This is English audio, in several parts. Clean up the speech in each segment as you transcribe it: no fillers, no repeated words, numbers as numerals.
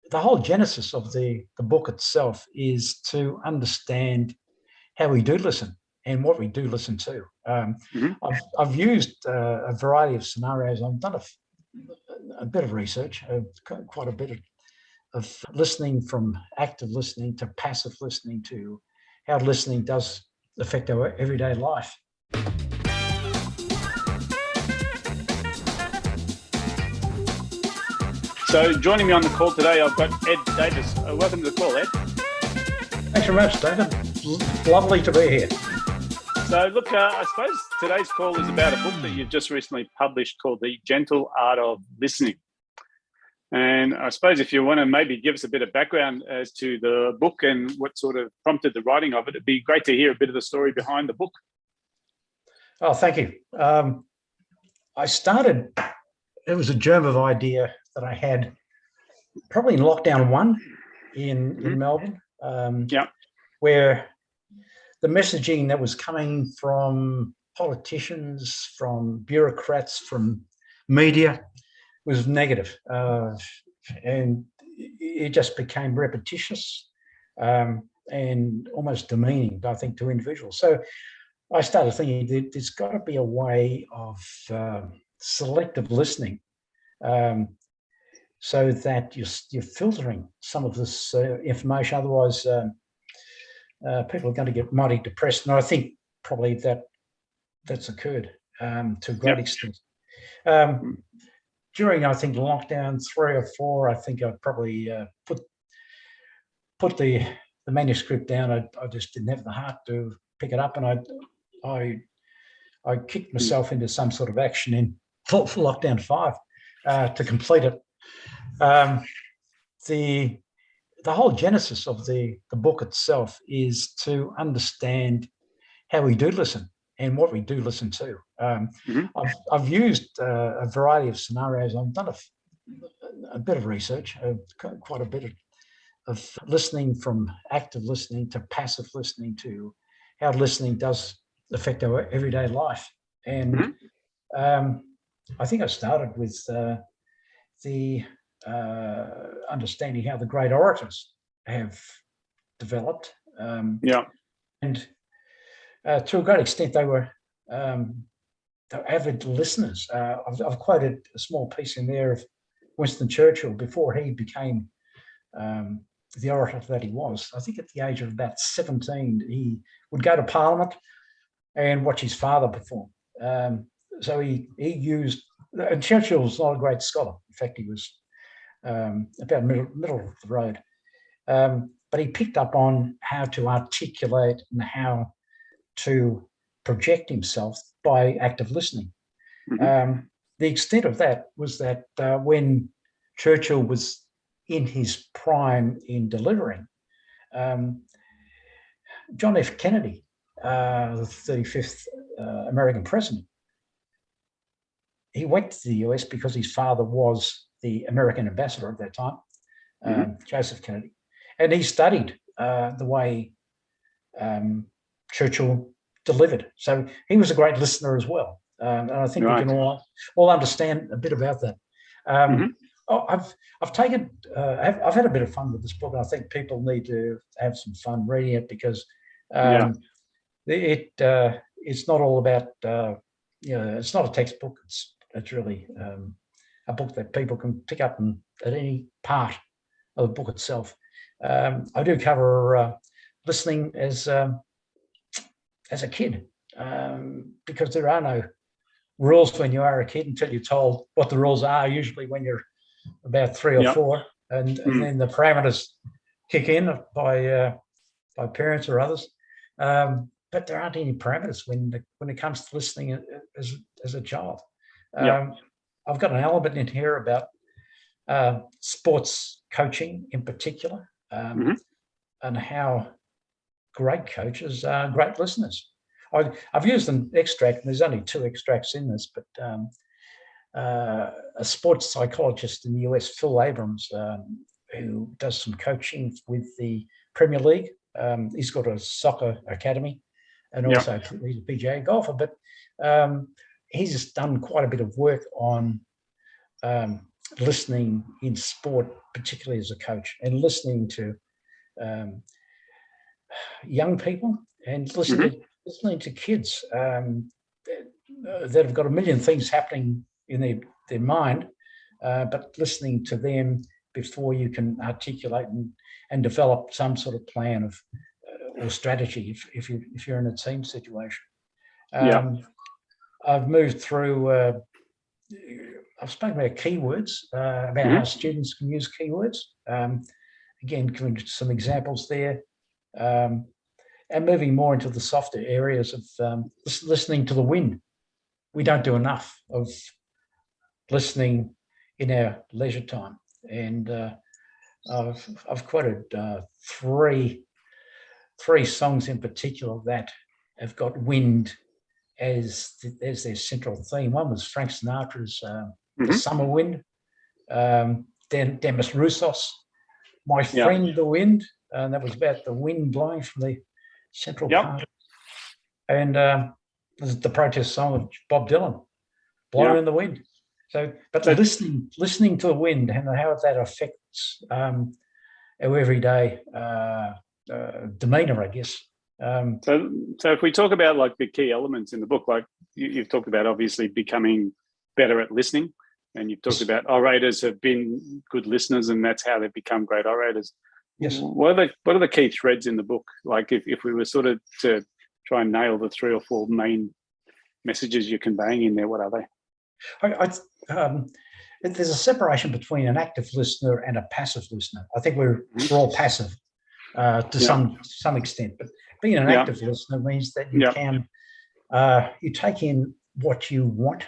the whole genesis of the book itself is to understand how we do listen and what we do listen to. Mhm. I've used a variety of scenarios. I've done a bit of research, quite a bit of listening, from active listening to passive listening, to how listening does affect our everyday life. So joining me on the call today, I've got Ed Davis. Welcome to the call, Ed. Thanks very much, David. Lovely to be here. So look, I suppose today's call is about a book that you've just recently published called The Gentle Art of Listening. And I suppose if you want to maybe give us a bit of background as to the book and what sort of prompted the writing of it, it'd be great to hear a bit of the story behind the book. Oh, thank you. I started, it was a germ of idea that I had probably in lockdown 1 in Melbourne, where the messaging that was coming from politicians, from bureaucrats, from media was negative, and it just became repetitious and almost demeaning, I think, to individuals. So I started thinking that there's got to be a way of selective listening, so that you're filtering some of this information. Otherwise, people are going to get mighty depressed, and I think probably that's occurred to a great extent. During, I think, lockdown 3 or 4, I think I probably put the manuscript down. I just didn't have the heart to pick it up, and I kicked myself into some sort of action in for lockdown 5 to complete it. The whole genesis of the book itself is to understand how we do listen and what we do listen to. I've used a variety of scenarios. I've done a bit of research, quite a bit of listening, from active listening to passive listening, to how listening does affect our everyday life. And I think I started with the understanding how the great orators have developed. And to a great extent, they were avid listeners. I've quoted a small piece in there of Winston Churchill before he became the orator that he was. I think at the age of about 17, he would go to Parliament and watch his father perform. So he used, and Churchill was not a great scholar. In fact, he was about middle of the road. But he picked up on how to articulate and how to project himself by active listening. The extent of that was that when Churchill was in his prime in delivering, John F. Kennedy, the 35th American president, he went to the US because his father was the American ambassador at that time, Joseph Kennedy. And he studied the way Churchill delivered. So he was a great listener as well. And I think we can all understand a bit about that. I've taken, I've had a bit of fun with this book. I think people need to have some fun reading it, because it's not all about, it's not a textbook. It's really a book that people can pick up at any part of the book itself. I do cover listening as a kid, because there are no rules when you are a kid until you're told what the rules are, usually when you're about 3 or 4, and then the parameters kick in by parents or others. But there aren't any parameters when it comes to listening as a child. I've got an element in here about sports coaching in particular, and how great coaches are great listeners. I've used an extract, and there's only 2 extracts in this, but a sports psychologist in the US, Phil Abrams, who does some coaching with the Premier League. He's got a soccer academy, and also he's a PGA golfer, but he's done quite a bit of work on listening in sport, particularly as a coach, and listening to young people and listening to kids that have got a million things happening in their mind, but listening to them before you can articulate and develop some sort of plan of or strategy if you're in a team situation. I've moved through. I've spoken about keywords, about how students can use keywords. Again, giving some examples there, and moving more into the softer areas of listening to the wind. We don't do enough of listening in our leisure time, and I've quoted three songs in particular that have got wind as their central theme. One was Frank Sinatra's "The Summer Wind," Demis Roussos, "My Friend the Wind," and that was about the wind blowing from the central part. And the protest song of Bob Dylan, "Blowing in the Wind." So, but listening to the wind and how that affects our everyday demeanour, I guess. So if we talk about like the key elements in the book, like you've talked about obviously becoming better at listening, and you've talked about orators have been good listeners, and that's how they've become great orators. Yes. What are the key threads in the book? Like if we were sort of to try and nail the 3 or 4 main messages you're conveying in there, what are they? There's a separation between an active listener and a passive listener. I think we're all passive to some extent, but being an active listener means that you can you take in what you want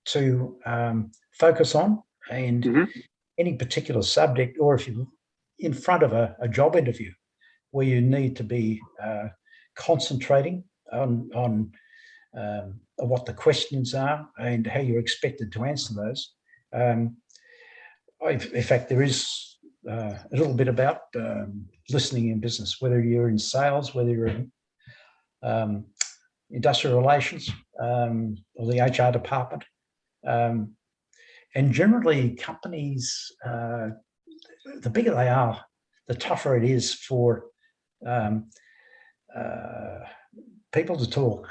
to focus on, and any particular subject, or if you're in front of a job interview where you need to be concentrating on what the questions are and how you're expected to answer those. In fact, there is a little bit about listening in business, whether you're in sales, whether you're in industrial relations or the HR department. And generally, companies, the bigger they are, the tougher it is for people to talk,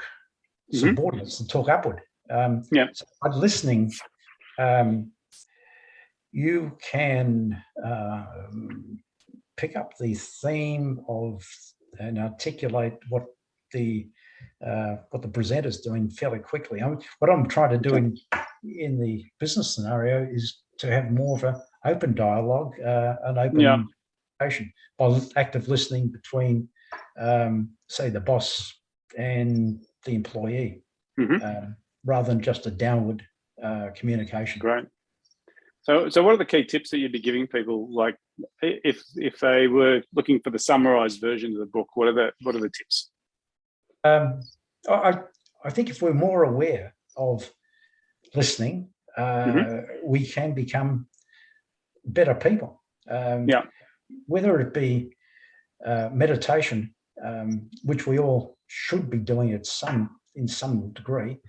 subordinates to talk upward. So by listening, you can pick up the theme of and articulate what the presenter's doing fairly quickly. What I'm trying to do in the business scenario is to have more of an open dialogue, an open communication by active listening between, say, the boss and the employee, rather than just a downward communication. Great. So what are the key tips that you'd be giving people? Like, if they were looking for the summarized version of the book, what are the tips? I think if we're more aware of listening, we can become better people. Whether it be meditation, which we all should be doing in some degree,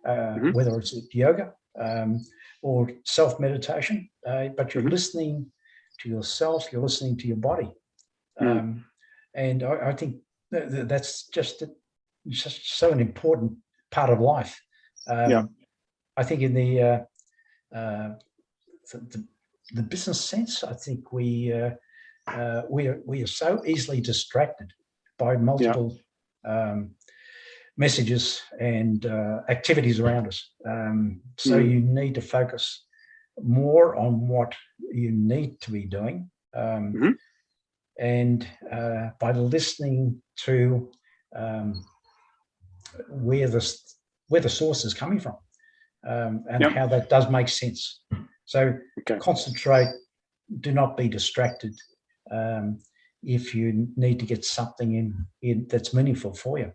whether it's yoga or self-meditation, but you're listening to yourself, you're listening to your body. And I think that's just so an important part of life. I think in the business sense, I think we are so easily distracted by multiple messages and activities around us. So you need to focus more on what you need to be doing, and by listening to where the source is coming from, and how that does make sense. So concentrate, do not be distracted if you need to get something in that's meaningful for you.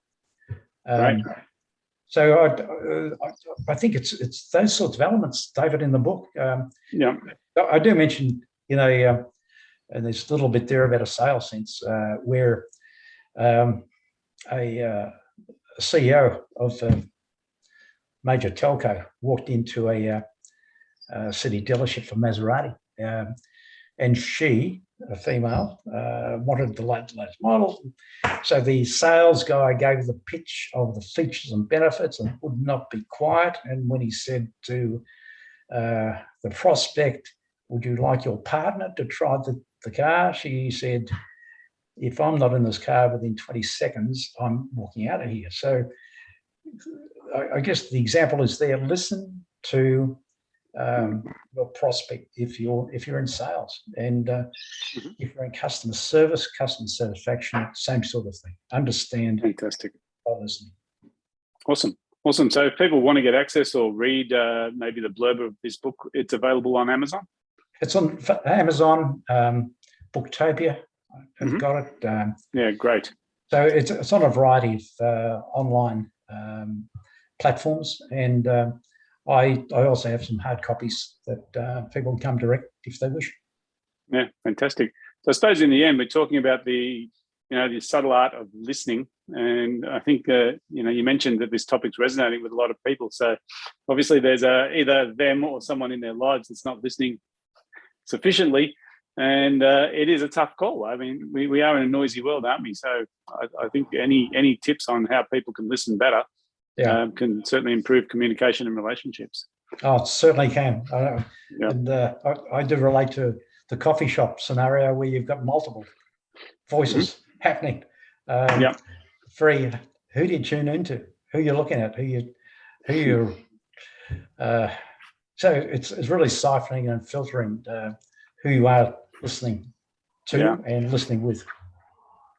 So I think it's those sorts of elements, David, in the book. I do mention, and there's a little bit there about a sales sense, where a CEO of a major telco walked into a city dealership for Maserati. And she, a female, wanted the latest model. So the sales guy gave the pitch of the features and benefits and would not be quiet. And when he said to the prospect, would you like your partner to try the car? She said, if I'm not in this car within 20 seconds, I'm walking out of here. So I guess the example is there. Listen to your prospect if you're in sales, and if you're in customer service, customer satisfaction, same sort of thing. Understand. Fantastic. By listening. Awesome. So if people want to get access or read maybe the blurb of this book, it's available on Amazon? It's on Amazon, Booktopia. I've got it. Yeah, great. So it's on a variety of online platforms, and I also have some hard copies that people can come direct if they wish. Yeah, fantastic. So I suppose in the end, we're talking about the subtle art of listening. And I think, you mentioned that this topic's resonating with a lot of people. So obviously there's either them or someone in their lives that's not listening sufficiently. And it is a tough call. I mean, we are in a noisy world, aren't we? So I think any tips on how people can listen better can certainly improve communication and relationships. Oh, it certainly can. And I do relate to the coffee shop scenario where you've got multiple voices happening. Free. Who do you tune into? Who you're looking at? Who you. So it's really siphoning and filtering who you are listening to and listening with.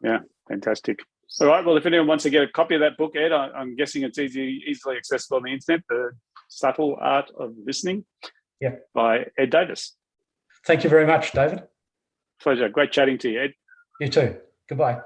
Yeah, fantastic. All right. Well, if anyone wants to get a copy of that book, Ed, I'm guessing it's easily accessible on the internet. The Subtle Art of Listening. By Ed Davis. Thank you very much, David. Pleasure. Great chatting to you, Ed. You too. Goodbye.